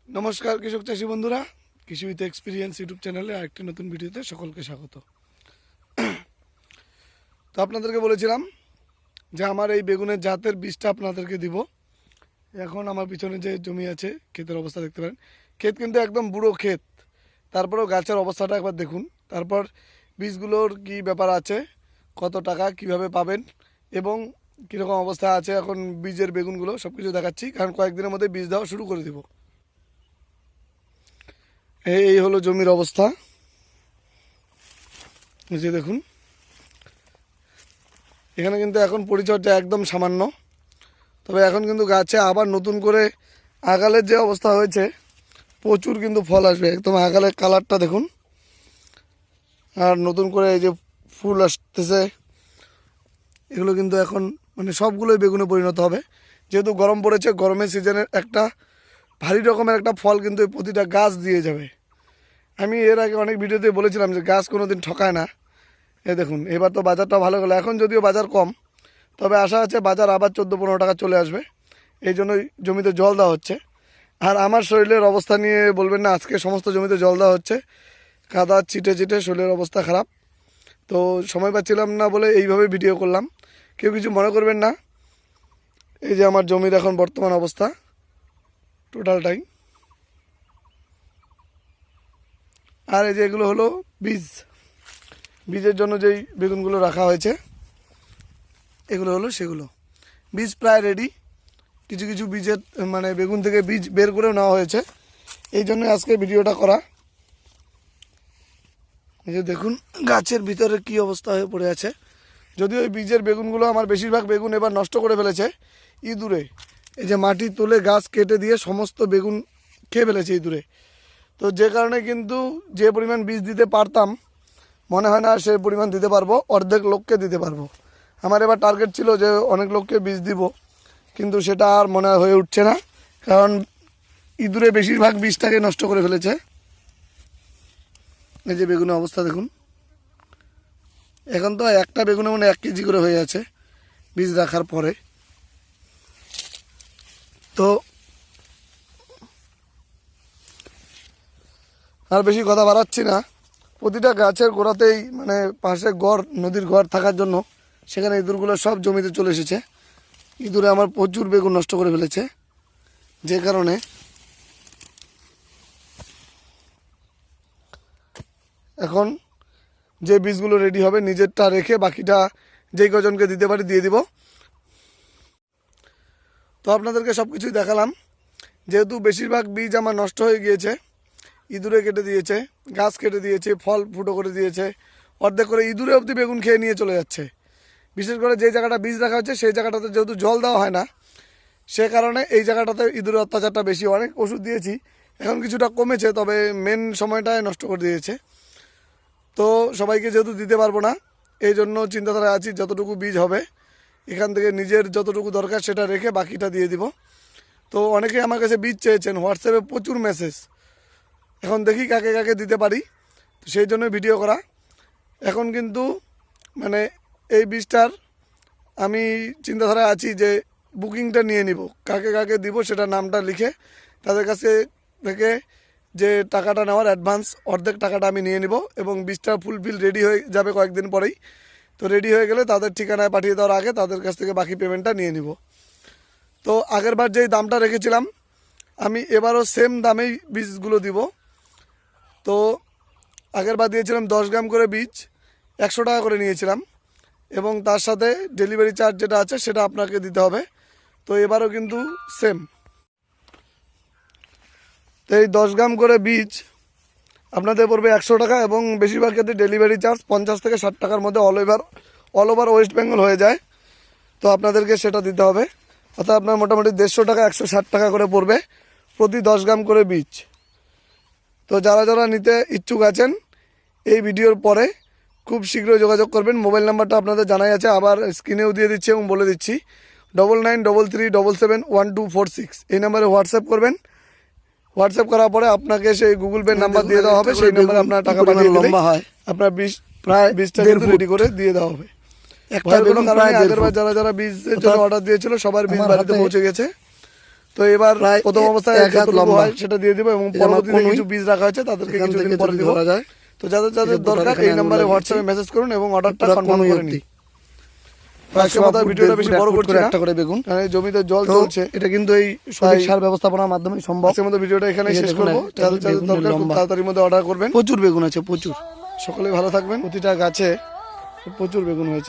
নমস্কার কৃষক চাষী বন্ধুরা, কৃষি উইথ এক্সপিরিয়েন্স ইউটিউব চ্যানেলে আরেকটি নতুন ভিডিওতে সকলকে স্বাগত। তো আপনাদেরকে বলেছিলাম যে আমার এই বেগুনের জাতের বীজটা আপনাদেরকে দিব। এখন আমার পিছনে যে জমি আছে, ক্ষেতের অবস্থা দেখতে পারেন। ক্ষেত কিন্তু একদম বুড়ো ক্ষেত, তারপরেও গাছের অবস্থাটা একবার দেখুন। তারপর বীজগুলোর কি ব্যাপার আছে, কত টাকা কিভাবে পাবেন এবং কীরকম অবস্থা আছে এখন বীজের বেগুনগুলো সব কিছু দেখাচ্ছি, কারণ কয়েকদিনের মধ্যে বীজ দেওয়া শুরু করে দিব। এই হলো জমির অবস্থা, যে দেখুন এখানে কিন্তু এখন পরিচর্যা একদম সামান্য। তবে এখন কিন্তু গাছে আবার নতুন করে আগালের যে অবস্থা হয়েছে, প্রচুর কিন্তু ফল আসবে। একদম আগালের কালারটা দেখুন, আর নতুন করে এই যে ফুল আসতেছে, এগুলো কিন্তু এখন মানে সবগুলোই বেগুনে পরিণত হবে। যেহেতু গরম পড়েছে, গরমের সিজনের একটা ভারী রকমের একটা ফল কিন্তু এই প্রতিটা গাছ দিয়ে যাবে। আমি এর আগে অনেক ভিডিওতে বলেছিলাম যে গাছ কোনো দিন ঠকায় না। এই দেখুন এবার তো বাজারটা ভালো গেলো, এখন যদিও বাজার কম, তবে আশা আছে বাজার আবার 14-15 টাকা চলে আসবে। এই জন্যই জমিতে জল দেওয়া হচ্ছে। আর আমার শরীরের অবস্থা নিয়ে বলবেন না, আজকে সমস্ত জমিতে জল দেওয়া হচ্ছে, কাদা চিটে চিটে শরীরের অবস্থা খারাপ। তো সময় পাচ্ছিলাম না বলে এইভাবে ভিডিও করলাম, কেউ কিছু মনে করবেন না। এই যে আমার জমির এখন বর্তমান অবস্থা টোটালটাই। আর এই যে এগুলো হলো বীজের জন্য যেই বেগুনগুলো রাখা হয়েছে, এগুলো হলো সেগুলো। বীজ প্রায় রেডি, কিছু কিছু বীজের মানে বেগুন থেকে বীজ বের করেও নেওয়া হয়েছে, এই জন্য আজকে ভিডিওটা করা। এই যে দেখুন গাছের ভিতরে কি অবস্থা হয়ে পড়ে আছে। যদিও এই বীজের বেগুনগুলো আমার বেশিরভাগ বেগুন এবার নষ্ট করে ফেলেছে ইঁদুরে। এই যে মাটি তুলে গাছ কেটে দিয়ে সমস্ত বেগুন খেয়ে ফেলেছে ইঁদুরে। তো যে কারণে কিন্তু যে পরিমাণ বীজ দিতে পারতাম, মনে হয় না সে পরিমাণ দিতে পারবো, অর্ধেক লোককে দিতে পারবো। আমার এবার টার্গেট ছিল যে অনেক লোককে বীজ দিব, কিন্তু সেটা আর মনে হয়ে উঠছে না, কারণ ইঁদুরে বেশিরভাগ বীজটাকে নষ্ট করে ফেলেছে। এই যে বেগুনের অবস্থা দেখুন, এখন তো একটা বেগুনে মানে 1 কেজি করে হয়ে আছে বীজ রাখার পরে। তো আর বেশি কথা বাড়াচ্ছি না। প্রতিটা গাছের গোড়াতেই মানে পাশে গড়, নদীর গড় থাকার জন্য সেখানে ইঁদুরগুলো সব জমিতে চলে এসেছে। ইঁদুরে আমার প্রচুর বেগুন নষ্ট করে ফেলেছে, যে কারণে এখন যে বীজগুলো রেডি হবে নিজেরটা রেখে বাকিটা যেই কজনকে দিতে পারি দিয়ে দিব। তো আপনাদেরকে সব কিছুই দেখালাম। যেহেতু বেশিরভাগ বীজ আমার নষ্ট হয়ে গিয়েছে, ইঁদুরে কেটে দিয়েছে, গাছ কেটে দিয়েছে, ফল ফুটো করে দিয়েছে, অর্ধেক করে ইঁদুরে অবধি বেগুন খেয়ে নিয়ে চলে যাচ্ছে। বিশেষ করে যে জায়গাটা বীজ রাখা হচ্ছে সেই জায়গাটাতে যেহেতু জল দেওয়া হয় না, সে কারণে এই জায়গাটাতে ইঁদুরের অত্যাচারটা বেশি। অনেক ওষুধ দিয়েছি, এখন কিছুটা কমেছে, তবে মেন সময়টায় নষ্ট করে দিয়েছে। তো সবাইকে যেহেতু দিতে পারবো না, এই জন্য চিন্তাধারায় আছি যতটুকু বীজ হবে এখান থেকে নিজের যতটুকু দরকার সেটা রেখে বাকিটা দিয়ে দিব। তো অনেকেই আমার কাছে বীজ চেয়েছেন, হোয়াটসঅ্যাপে প্রচুর মেসেজ। এখন দেখি কাকে কাকে দিতে পারি, তো সেই জন্য ভিডিও করা। এখন কিন্তু মানে এই বীজটার আমি চিন্তাধারায় আছি যে বুকিংটা নিয়ে নিব, কাকে কাকে দিব সেটা নামটা লিখে তাদের কাছে থেকে যে টাকাটা নেওয়ার অ্যাডভান্স অর্ধেক টাকাটা আমি নিয়ে নিব, এবং বীজটা ফুলফিল রেডি হয়ে যাবে কয়েকদিন পরেই। তো রেডি হয়ে গেলে তাদের ঠিকানায় পাঠিয়ে দেওয়ার আগে তাদের কাছ থেকে বাকি পেমেন্টটা নিয়ে নিব। তো আগেরবার যেই দামটা রেখেছিলাম আমি এবারও সেম দামেই বীজগুলো দিব। তো আগেরবার দিয়েছিলাম 10 গ্রাম করে বীজ, 100 টাকা করে নিয়েছিলাম, এবং তার সাথে ডেলিভারি চার্জ যেটা আছে সেটা আপনাকে দিতে হবে। তো এবারও কিন্তু সেম। তো এই 10 গ্রাম করে বীজ আপনাদের পড়বে 100 টাকা, এবং বেশিরভাগ ক্ষেত্রে ডেলিভারি চার্জ 50 থেকে 60 টাকার মধ্যে অল ওভার ওয়েস্ট বেঙ্গল হয়ে যায়। তো আপনাদেরকে সেটা দিতে হবে। অর্থাৎ আপনার মোটামুটি 150 টাকা 160 টাকা করে পড়বে প্রতি 10 গ্রাম করে বীজ। তো যারা যারা নিতে ইচ্ছুক আছেন এই ভিডিওর পরে খুব শীঘ্রই যোগাযোগ করবেন। মোবাইল নাম্বারটা আপনাদের জানাই আছে, আবার স্ক্রিনেও দিয়ে দিচ্ছি এবং বলে দিচ্ছি, 9933771246। এই নাম্বারে হোয়াটসঅ্যাপ করবেন। হোয়াটসঅ্যাপ করার পরে আপনাকে সেই গুগল পে নাম্বার দিয়ে দেওয়া হবে, সেই নাম্বারে আপনার টাকা পাঠিয়ে দিলে আপনার বীজ প্রায় 20টা কিন্তু রেডি করে দিয়ে দেওয়া হবে। একটা কোনো কারণে আগেরবার যারা যারা বীজের জন্য অর্ডার দিয়েছিল সবার বীজ বাড়িতে পৌঁছে গেছে। তো এবার প্রায় প্রথম অবস্থায় এক হাত যতটুকু লম্বা। হয় সেটা দিয়ে দিব এবং এই যে আমার পরবর্তীতে কনুই, কিছু বীজ রাখা আছে তাদেরকে এখান কিছুদিন থেকে পরে যদি দিব। ধরা যায়, তো যাদের যাদের এই যে দরকার বোটার এই এখানে নাম্বারে আঙুল হোয়াটসঅ্যাপে লাগিয়েছি। মেসেজ করুন এবং অর্ডারটা পুরো কনফার্ম কনুই করে নিন। অবধি। আজকে কথা ভিডিওটা বেশি বড় করছি না, একটা করে বেগুন। কারণ এই জমিতে জল তো চলছে। এটা কিন্তু এই সঠিক সার ব্যবস্থাপনার মাধ্যমে সম্ভব। আজকের মতো ভিডিওটা এখানে এই যে শেষ দেখুন, করবো। একটা যাদের যাদের বেগুনের দরকার খুব লম্বা। তাড়াতাড়ির মধ্যে অর্ডার করবেন। প্রচুর বেগুন আছে, প্রচুর। সকলে ভালো থাকবেন। প্রতিটা গাছে প্রচুর বেগুন হয়েছে।